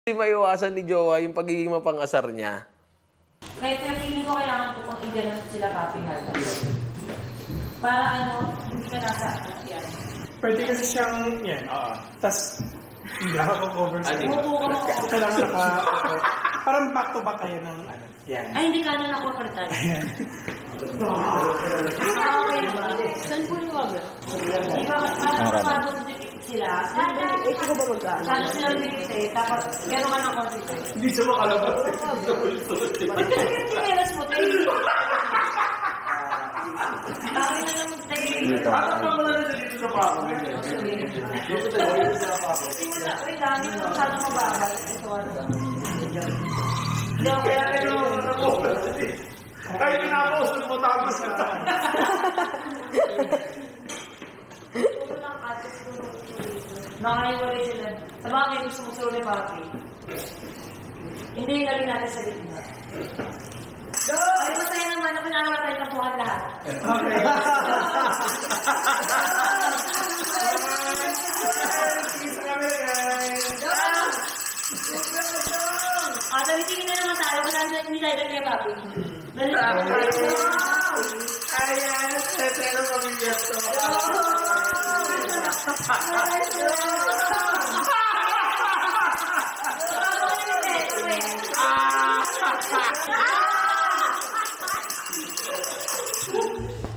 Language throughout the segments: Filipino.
Hindi maiwasan ni Jowa yung pagiging mapang-asar niya. Kahit feeling ko kailangan ko kung i-ganun sila Papi Halda. Para hindi ka nasa yan. Pwede kasi siyang, yan, tas, hindi ako cover sa iyo. Kailangan parang back to back kayo ng, yan. Ay, hindi ka na nakupertan. Ayan. Okay ba? Saan po yung wag? Di ba, parang sila. Ito ko ba magkaan? Sana sila dikit tapos gano'n ka ng confident. Hindi siya makalabas. Ba't ka yung tinelas mo, tayo? Bakit na lang tayo? Bakit pa muna na dito sa pako? Wait lang, hindi mo masyadong mababal. Ito Hindi ako kaya kayo kahit pinapost mo tapos ka. Makakaiwalay sila. Sa mga kayo gusto mo sa uli, Papi. Hindi yung lagi natin sa gitna. Ay, masaya naman na pinakamatay na buhat lahat. Okay. Tabitingin na naman tayo. Wala hindi tayo kay Papi. Dali. Ayan, pero pamilya to.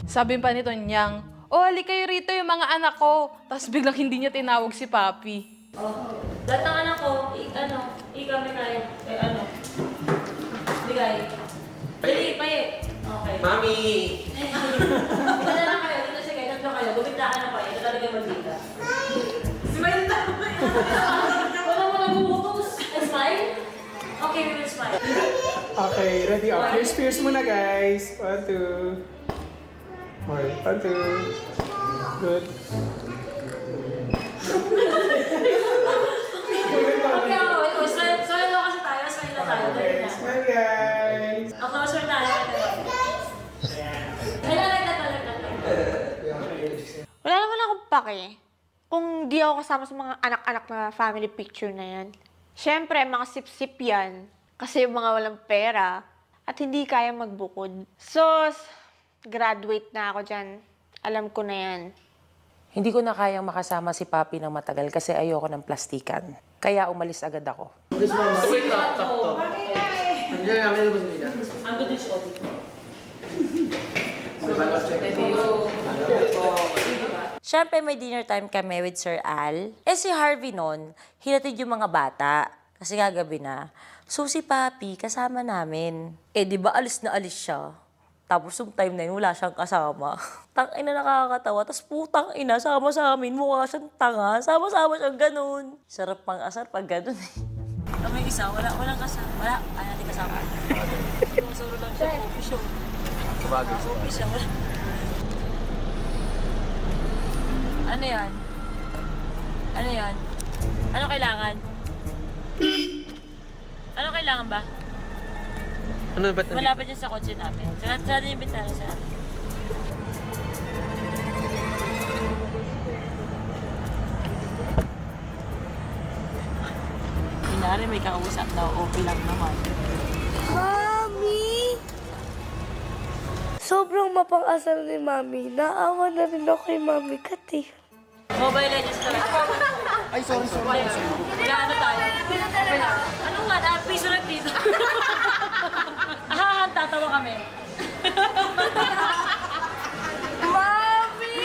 Sabi pa nito niyang, hali kayo rito yung mga anak ko. Tapos biglang hindi niya tinawag si Papi. Lahat ng anak ko, kami kayo. Bigay. Dali, paye. Okay. Mami! Ito na lang kayo. Dito sige, tatlo kayo. Bumigtaan na pa. Ito talaga magdita. Smile na! Wala mo nag-utos. Smile? Okay, we will smile. Okay, ready up. Cheers muna guys. 1, 2. 1, 2. Good. Okay, ako. Ito, smile lang kasi tayo. Smile na tayo. Okay, smile guys. Ako, closer tayo. Wala naman akong pake kung di ako kasama sa mga anak-anak na family picture na yan. Siyempre, mga sip-sip yan. Kasi yung mga walang pera at hindi kaya magbukod. So, graduate na ako dyan. Alam ko na yan. Hindi ko na kayang makasama si Papi ng matagal kasi ayoko ng plastikan. Kaya umalis agad ako. Wait, top. Nandiyan namin na ba sila? Ang good is all. Siyempre, may dinner time kami with Sir Al. Si Harvey noon, hinatid yung mga bata. Kasi kagabi na. So, si Papi, kasama namin. Di ba alis na alis siya? Tapos, yung time na yun, wala siyang kasama. Tang-ina nakakatawa. Tapos, putang-ina, sama sa amin. Mukha siyang tanga. Sama-sama siyang ganun. Sarap pang asar pag ganun. Kami isa, walang kasama. Wala, natin kasama. Solo lang siya, coffee show. Sabagay. Coffee show. Ano yan? Ano yan? Ano kailangan? Ano kailangan ba? Ano ba't Wala ba dyan sa kotse namin? Sarado yung bintana sa amin. Kunwari may kausap na okay lang naman. Mami! Sobrang mapang-asal ni Mami. Naawa na rin ako kay Mami Kati. Mobile Legends talaga. Ay, sorry. Wala ano tayo? Ano nga? Piso lang dito. Tatawa kami. Mami!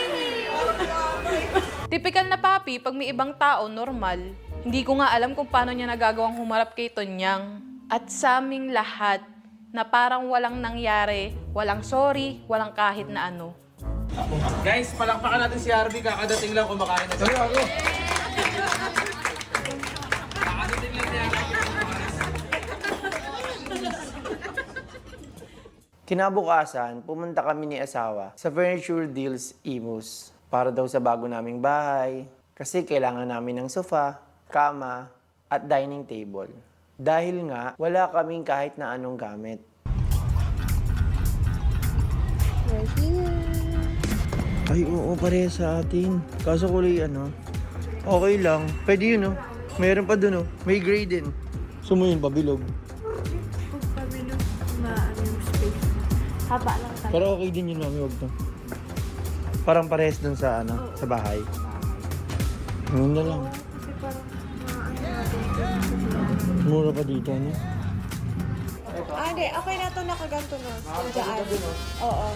Typical na Papi, pag may ibang tao, normal. Hindi ko nga alam kung paano niya nagagawang humarap kay Tonyang. At sa aming lahat, na parang walang nangyari, walang sorry, walang kahit na ano. Guys, palakpakan natin si Harvey. Kakadating lang kumakain na siya. Ako. Kakadating lang si Harvey. Kinabukasan, pumunta kami ni asawa sa Furniture Deals Imus para daw sa bago naming bahay kasi kailangan namin ng sofa, kama, at dining table. Dahil nga, wala kaming kahit na anong gamit. Ay, oo, pareha sa atin. Kaso kulay okay lang. Pwede yun, Meron pa dun, may gray din. Gusto mo yun, pabilog. Huwag kami nung maano yung space. Haba lang tayo. Pero okay din yun, mami, wag to. Parang parehas dun sa, sa bahay. Yun na lang. Kasi parang maano natin. Mura pa dito, ano? Hindi. Okay na to, nakaganto na. Diyan. Oo.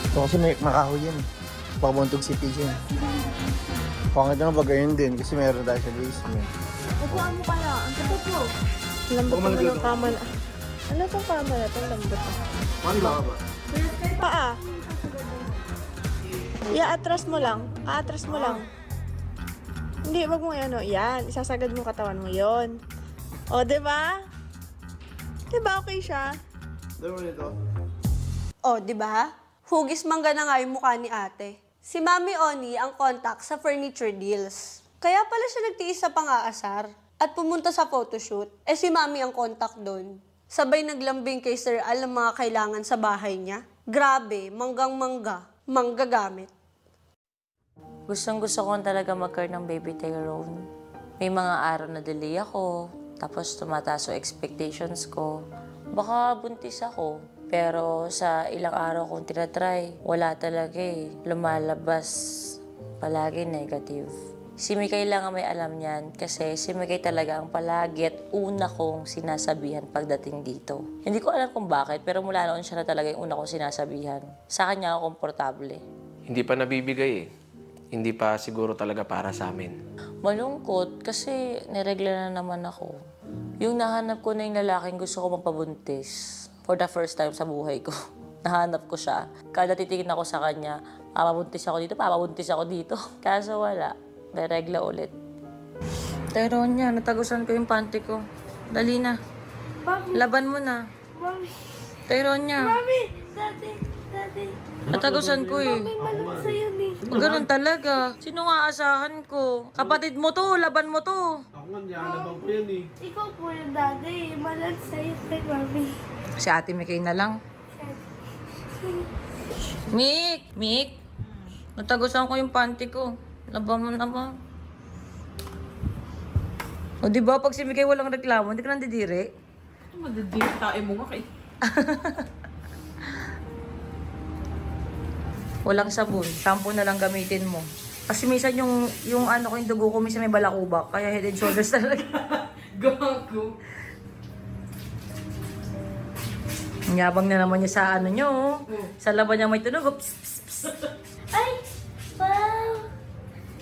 Ito kasi may makahoy yan. Pabuntog si Pidge yan. Pangit na pag ganyan din kasi meron tayo sa basement. Upuan mo pala. Ang tapos mo. Lambot naman ng kama na. Ano itong kama na ito? Lambot na. Ano ba ba? Paa. I-atras mo lang. Atras mo lang. Hindi, wag mo ano. Yan. Isasagad mo katawan mo yon. O, diba? Diba okay siya? Dalawa nito. O, di ba? Hugis mangga na nga yung mukha ni ate. Si Mami Oni ang contact sa furniture deals. Kaya pala siya nagtiis sa pang-aasar at pumunta sa photoshoot. Si Mami ang contact doon. Sabay naglambing kay Sir Al ang mga kailangan sa bahay niya. Grabe, manggang-mangga, manggagamit. Gustong-gusto ko talaga magkaroon ng baby Tyrone. May mga araw na delay ako, tapos tumataas yung expectations ko. Baka buntis ako. Pero sa ilang araw kong tinatry, wala talaga eh. Lumalabas palagi negative. Si Mikay lang ang may alam niyan kasi si Mikay talaga ang palagi at una kong sinasabihan pagdating dito. Hindi ko alam kung bakit, pero mula noon siya na talaga yung una kong sinasabihan. Sa kanya ako komportable. Hindi pa nabibigay eh. Hindi pa siguro talaga para sa amin. Malungkot kasi niregla na naman ako. Yung nahanap ko na yung lalaking gusto ko magpabuntis. For the first time sa buhay ko. Nahanap ko siya. Kada titingin ako sa kanya, papabuntis ako dito. Kaso wala. May regla ulit. Tyrone niya, natagusan ko yung panty ko. Dali na. Mami. Laban mo na. Mami. Tyrone niya. Mami. Daddy. Natagusan ko eh. May malam sa'yo ni. Ganun talaga. Sino nga asahan ko? Kapatid mo to, laban mo to. Ako nga, niyalaban ko yan eh. Ikaw po yung daddy. Malam sa'yo kay Mami. Si Ate Mikay na lang. Mik! Natagusan ko yung panty ko. Laban mo naman. O diba, pag si Mikay walang reklamo, hindi ka nandidiri? Madidiri tayo mo nga kay... Walang sabon. Shampoo na lang gamitin mo. Kasi minsan yung ano ko, yung dugo ko, minsan may balakubak. Kaya head and shoulders talaga. Gago. Nyabang na naman niya sa ano nyo. Sa laban niya may tunog. Pss, pss, pss. Ay! Wow!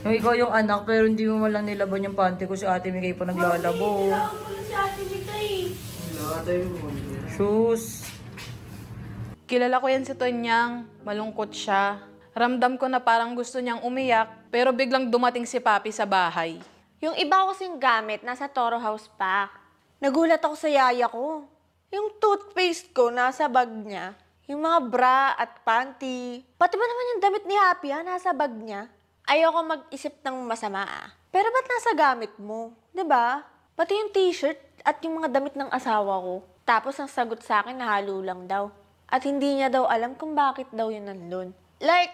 Yung ikaw yung anak, pero hindi mo malang nilaban yung panty ko. Si Ate Mikay pa naglalabo. Kailangan mo na si Ate Mikay. Shoes. Kilala ko yan si Tonyang, malungkot siya. Ramdam ko na parang gusto niyang umiyak, pero biglang dumating si Papi sa bahay. Yung iba kasing gamit, nasa Toro House pa. Nagulat ako sa yaya ko. Yung toothpaste ko, nasa bag niya. Yung mga bra at panty. Pati ba naman yung damit ni Happy, nasa bag niya? Ayoko mag-isip ng masama, Pero ba't nasa gamit mo? 'Di ba? Pati yung t-shirt at yung mga damit ng asawa ko. Tapos ang sagot sa akin, nahalo lang daw. At hindi niya daw alam kung bakit daw yun nandun. Like,